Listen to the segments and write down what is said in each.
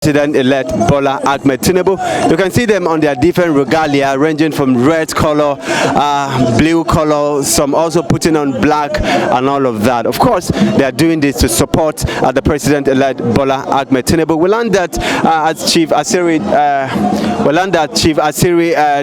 President-elect Bola Ahmed Tinubu. You can see them on their different regalia, ranging from red color, blue color, some also putting on black and all of that. Of course, they are doing this to support the President-elect Bola Ahmed Tinubu. We learned that Chief Asari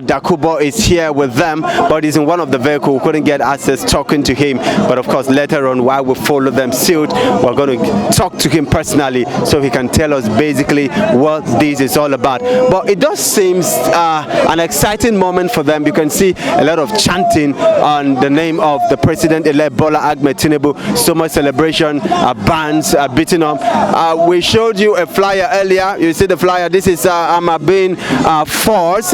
Dokubo is here with them, but he's in one of the vehicles. We couldn't get access talking to him, but of course later on, while we follow them suit, we're going to talk to him personally so he can tell us basically what this is all about. But it does seem an exciting moment for them. You can see a lot of chanting on the name of the President-elect Bola Ahmed Tinubu. So much celebration, bands beating up. We showed you a flyer earlier. You see the flyer. This is Amabin Force.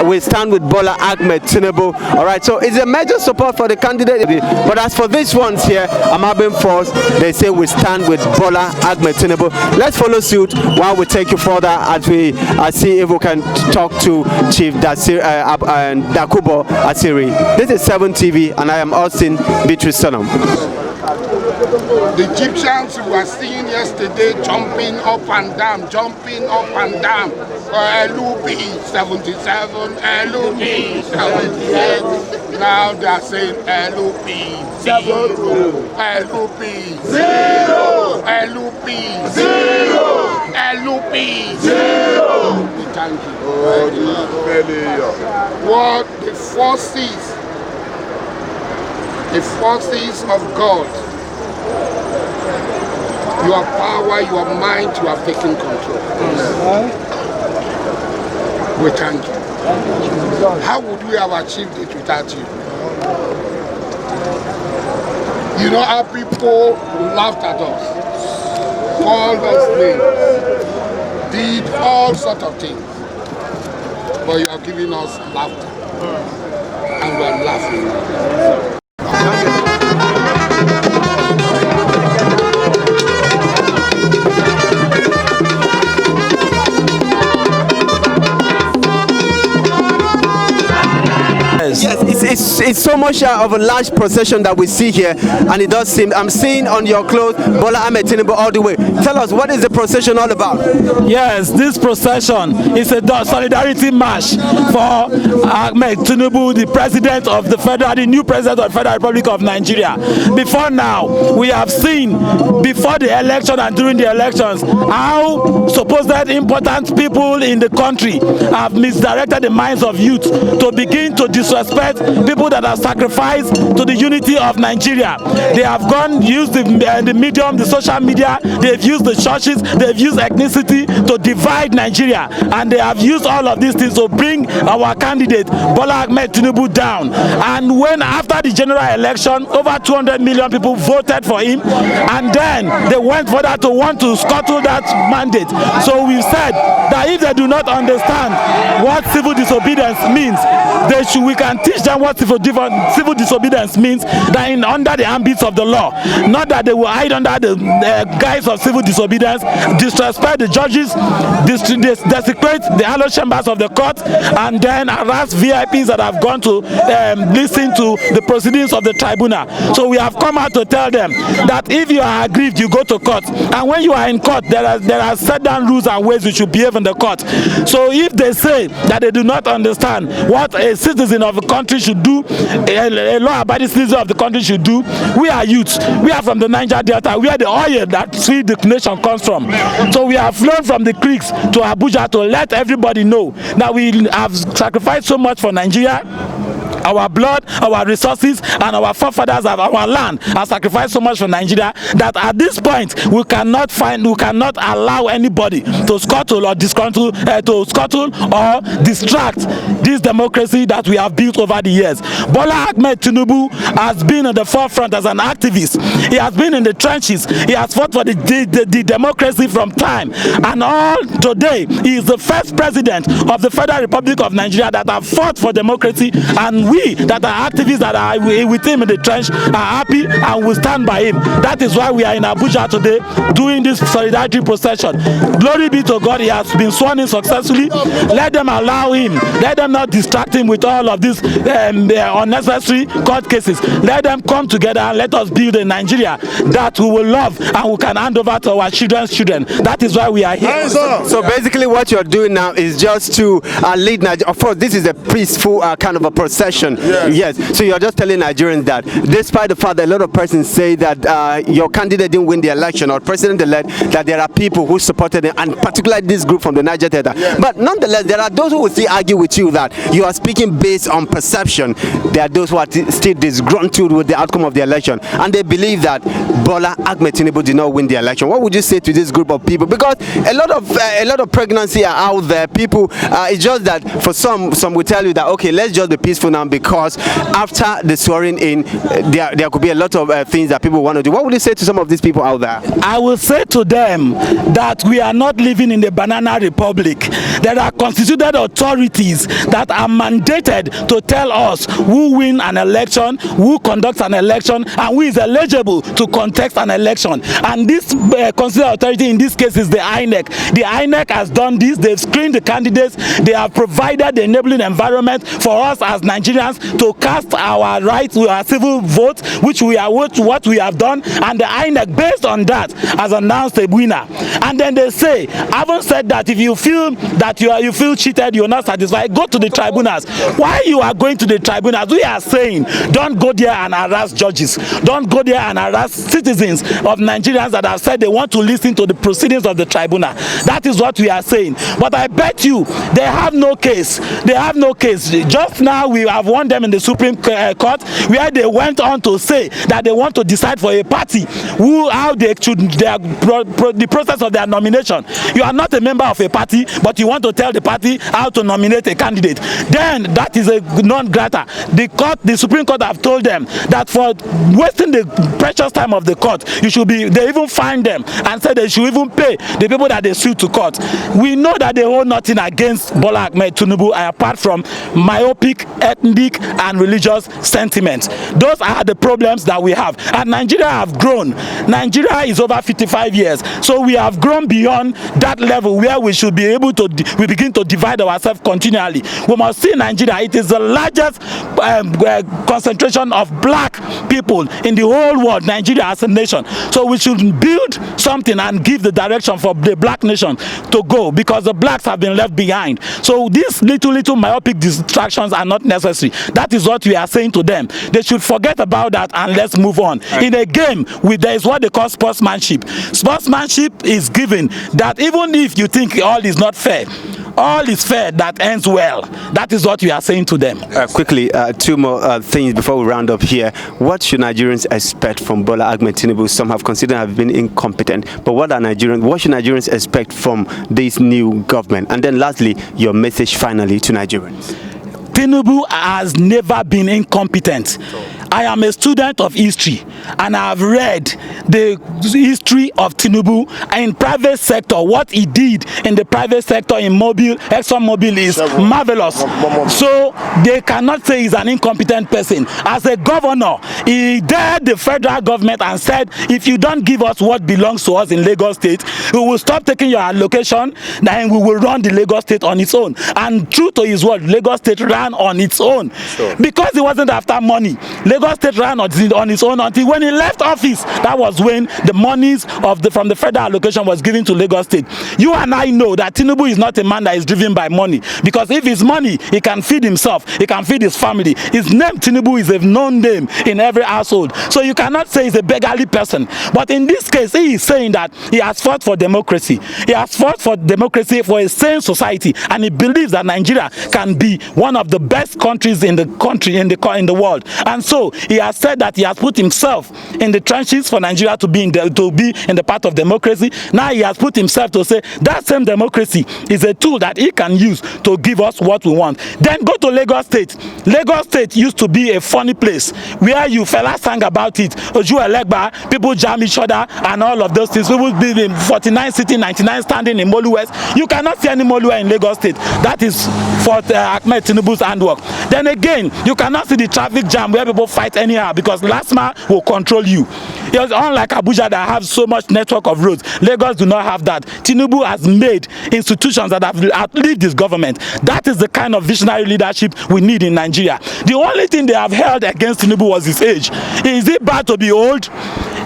We stand with Bola Ahmed Tinubu. All right. So it's a major support for the candidate. But as for these ones here, Amabin Force, they say we stand with Bola Ahmed Tinubu. Let's follow suit while we take you further as we see if we can talk to Chief Dokubo Asiri. This is 7 TV and I am Austin Beatrice Sonam. The Egyptians we were seeing yesterday jumping up and down. LUP 77, LUP 78. Now they are saying LUP 0, LUP 0, LUP 0, LUP 0. Thank you. What the forces of God, your power, your mind, you have taken control. We thank you. How would we have achieved it without you? You know how people laughed at us, called us names, did all sorts of things, but you have given us laughter, and we are laughing. Yes, it's so much of a large procession that we see here, and it does seem, I'm seeing on your clothes Bola Ahmed Tinubu all the way. Tell us, what is the procession all about? Yes, this procession is a solidarity march for Ahmed Tinubu, the president of the new president of the Federal Republic of Nigeria. Before now, we have seen, before the election and during the elections, how supposed important people in the country have misdirected the minds of youth to begin to disrespect people that are sacrificed to the unity of Nigeria. They have used the medium, the social media, they've used the churches, they've used ethnicity to divide Nigeria, and they have used all of these things to bring our candidate Bola Ahmed Tinubu down. And when after the general election, over 200 million people voted for him, and then they went further to want to scuttle that mandate. So we said that if they do not understand what civil disobedience means, we can teach them what civil disobedience means, that under the ambits of the law, not that they will hide under the guise of civil disobedience, disrespect the judges, desecrate the hallowed chambers of the court, and then harass VIPs that have gone to listen to the proceedings of the tribunal. So we have come out to tell them that if you are aggrieved, you go to court, and when you are in court, there are set down rules and ways you should behave in the court. So if they say that they do not understand what a citizen of a country should do, a law-abiding citizen of the country should do, we are youths. We are from the Niger Delta, where the oil that feeds the nation comes from. So we have flown from the creeks to Abuja to let everybody know that we have sacrificed so much for Nigeria. Our blood, our resources, and our forefathers of our land have sacrificed so much for Nigeria that at this point we cannot allow anybody to scuttle or distract this democracy that we have built over the years. Bola Ahmed Tinubu has been at the forefront as an activist. He has been in the trenches. He has fought for the democracy from time, and all today he is the first president of the Federal Republic of Nigeria that have fought for democracy and we that are activists that are with him in the trench are happy and will stand by him. That is why we are in Abuja today doing this solidarity procession. Glory be to God, he has been sworn in successfully. Let them allow him. Let them not distract him with all of these unnecessary court cases. Let them come together and let us build a Nigeria that we will love and we can hand over to our children's children. That is why we are here. So basically what you're doing now is just to lead Nigeria. Of course, this is a peaceful kind of a procession. Yes. So you're just telling Nigerians that despite the fact that a lot of persons say that your candidate didn't win the election or president-elect, that there are people who supported him, and particularly this group from the Niger Delta. But nonetheless, there are those who will still argue with you that you are speaking based on perception. There are those who are still disgruntled with the outcome of the election, and they believe that Bola Ahmed Tinubu did not win the election. What would you say to this group of people? Because a lot of pregnancy are out there. People, it's just that for some will tell you that okay, let's just be peaceful now, because after the swearing in, there could be a lot of things that people want to do. What would you say to some of these people out there? I will say to them that we are not living in the banana republic. There are constituted authorities that are mandated to tell us who win an election, who conducts an election, and who is eligible to contest an election. And this constituted authority in this case is the INEC. The INEC has done this. They've screened the candidates. They have provided the enabling environment for us as Nigerians to cast our rights, our civil vote, which we are what we have done. And the INEC, based on that, has announced a winner. And then they say, having said that, if you feel that you feel cheated, you're not satisfied, go to the tribunals. Why you are going to the tribunals? We are saying, don't go there and harass judges. Don't go there and harass citizens of Nigerians that have said they want to listen to the proceedings of the tribunal. That is what we are saying. But I bet you, they have no case. They have no case. Just now, we have won them in the Supreme Court, where they went on to say that they want to decide for a party how they should, the process of their nomination. You are not a member of a party, but you want to tell the party how to nominate a candidate. Then that is a non-grata. The Supreme Court have told them that for wasting the precious time of the court, they even fine them and said they should even pay the people that they sue to court. We know that they hold nothing against Bola Ahmed Tinubu apart from myopic, ethnic, and religious sentiments. Those are the problems that we have. And Nigeria have grown. Nigeria is over 55 years. So we have grown beyond that level where we should be able to begin to divide ourselves continually. We must see Nigeria. It is the largest concentration of black people in the whole world, Nigeria as a nation. So we should build something and give the direction for the black nation to go, because the blacks have been left behind. So these little myopic distractions are not necessary. That is what we are saying to them. They should forget about that and let's move on. In a game, there is what they call sportsmanship. Sportsmanship is given that even if you think all is not fair, all is fair that ends well. That is what we are saying to them. Quickly, two more things before we round up here. What should Nigerians expect from Bola Ahmed Tinubu? Some have considered have been incompetent, but what should Nigerians expect from this new government? And then lastly, your message finally to Nigerians. Tinubu has never been incompetent. I am a student of history and I have read the history of Tinubu in private sector. What he did in the private sector in ExxonMobil is marvelous. So they cannot say he's an incompetent person. As a governor, he dared the federal government and said, if you don't give us what belongs to us in Lagos State, we will stop taking your allocation, then we will run the Lagos State on its own. And true to his word, Lagos State ran on its own. Sure. Because he wasn't after money. Lagos State ran on its own until when he left office. That was when the monies from the federal allocation was given to Lagos State. You and I know that Tinubu is not a man that is driven by money, because if it's money, he can feed himself, he can feed his family. His name Tinubu is a known name in every household. So you cannot say he's a beggarly person. But in this case, he is saying that he has fought for democracy. He has fought for democracy, for a sane society, and he believes that Nigeria can be one of the best countries in the world. And so he has said that he has put himself in the trenches for Nigeria to be in the path of democracy. Now he has put himself to say that same democracy is a tool that he can use to give us what we want. Then go to Lagos State. Lagos State used to be a funny place where you fella sang about it. Oju Elegba, people jam each other and all of those things. People be in 49 sitting, 99 standing in Molu West. You cannot see any Molu in Lagos State. That is for Ahmed Tinubu's handwork. Then again, you cannot see the traffic jam where people fight anyhow because LASMA will control you. It's unlike Abuja that have so much network of roads. Lagos do not have that. Tinubu has made institutions that have outlived this government. That is the kind of visionary leadership we need in Nigeria. The only thing they have held against Tinubu was his age. Is it bad to be old?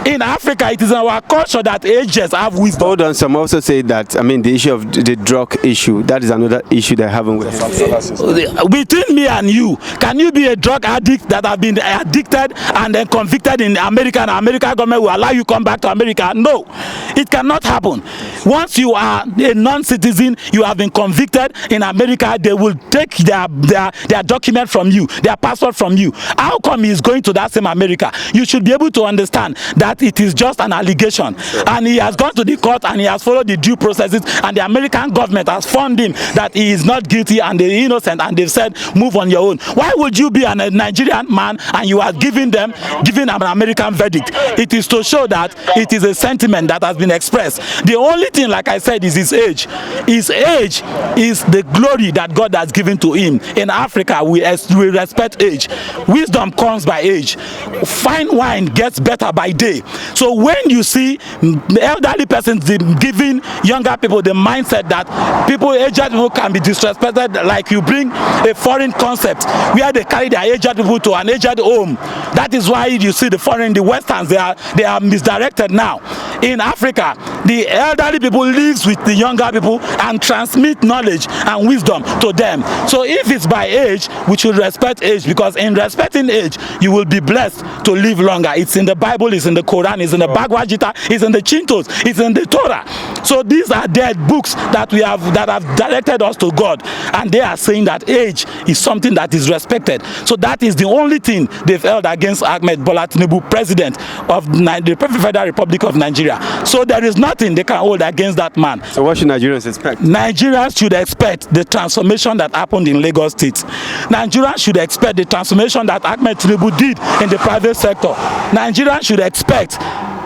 In Africa, it is our culture that ages have wisdom. Hold on, some also say that, I mean, the issue of the drug issue, that is another issue they're having with him. Between me and you, can you be a drug addict that have been addicted and then convicted in America, and American government will allow you to come back to America? No, it cannot happen. Once you are a non-citizen, you have been convicted in America, they will take their document from you, their passport from you. How come he is going to that same America? You should be able to understand that it is just an allegation, and he has gone to the court and he has followed the due processes, and the American government has found him that he is not guilty and they are innocent, and they've said move on your own. Why would you be a Nigerian man and you are giving an American verdict? It is to show that it is a sentiment that has been expressed. The only thing, like I said, is his age. His age is the glory that God has given to him. In Africa, we respect age. Wisdom comes by age. Fine wine gets better by day. So when you see elderly persons giving younger people the mindset that aged people can be disrespected, like you bring a foreign concept where they carry their aged people to an aged home. That is why you see the Westerns, they are misdirected now. In Africa, the elderly people live with the younger people and transmit knowledge and wisdom to them. So if it's by age, we should respect age, because in respecting age, you will be blessed to live longer. It's in the Bible, it's in the Quran, it's in the Bhagavad Gita, it's in the Chintos, it's in the Torah. So these are dead books that have directed us to God, and they are saying that age is something that is respected. So that is the only thing they've held against Ahmed Bola Tinubu, president of the Federal Republic of Nigeria. So there is nothing they can hold against that man. So what should Nigerians expect? Nigerians should expect the transformation that happened in Lagos State. Nigerians should expect the transformation that Ahmed Tinubu did in the private sector. Nigerians should expect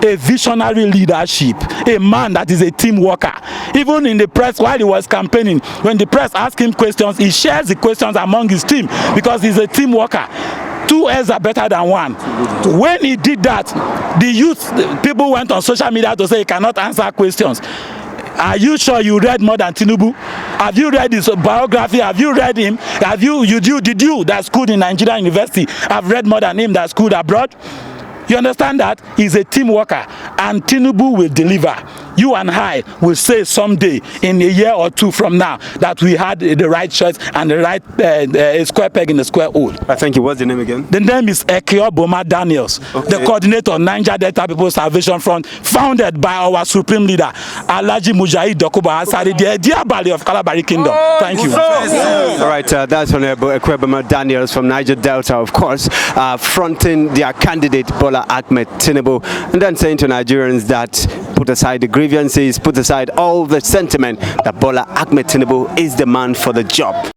a visionary leadership, a man that is a team worker. Even in the press, while he was campaigning, when the press asked him questions, he shares the questions among his team because he's a team worker. 2 heads are better than 1. When he did that, people went on social media to say he cannot answer questions. Are you sure you read more than Tinubu? Have you read his biography? Have you read him? Did you that schooled in Nigerian University have read more than him that schooled abroad? You understand that? He's a team worker, and Tinubu will deliver. You and I will say someday, in a year or 2 from now, that we had the right choice and the right square peg in the square hole. Thank you. What's the name again? The name is Ekio Boma Daniels, the coordinator of Niger Delta People's Salvation Front, founded by our supreme leader, Alhaji Dokubo Asari, the Diabali of Kalabari Kingdom. Thank you. All right, that's Honorable Ekio Boma Daniels from Niger Delta, of course, fronting their candidate, Bola Ahmed Tinubu, and then saying to Nigerians that put aside the grievances, put aside all the sentiment, that Bola Ahmed Tinubu is the man for the job.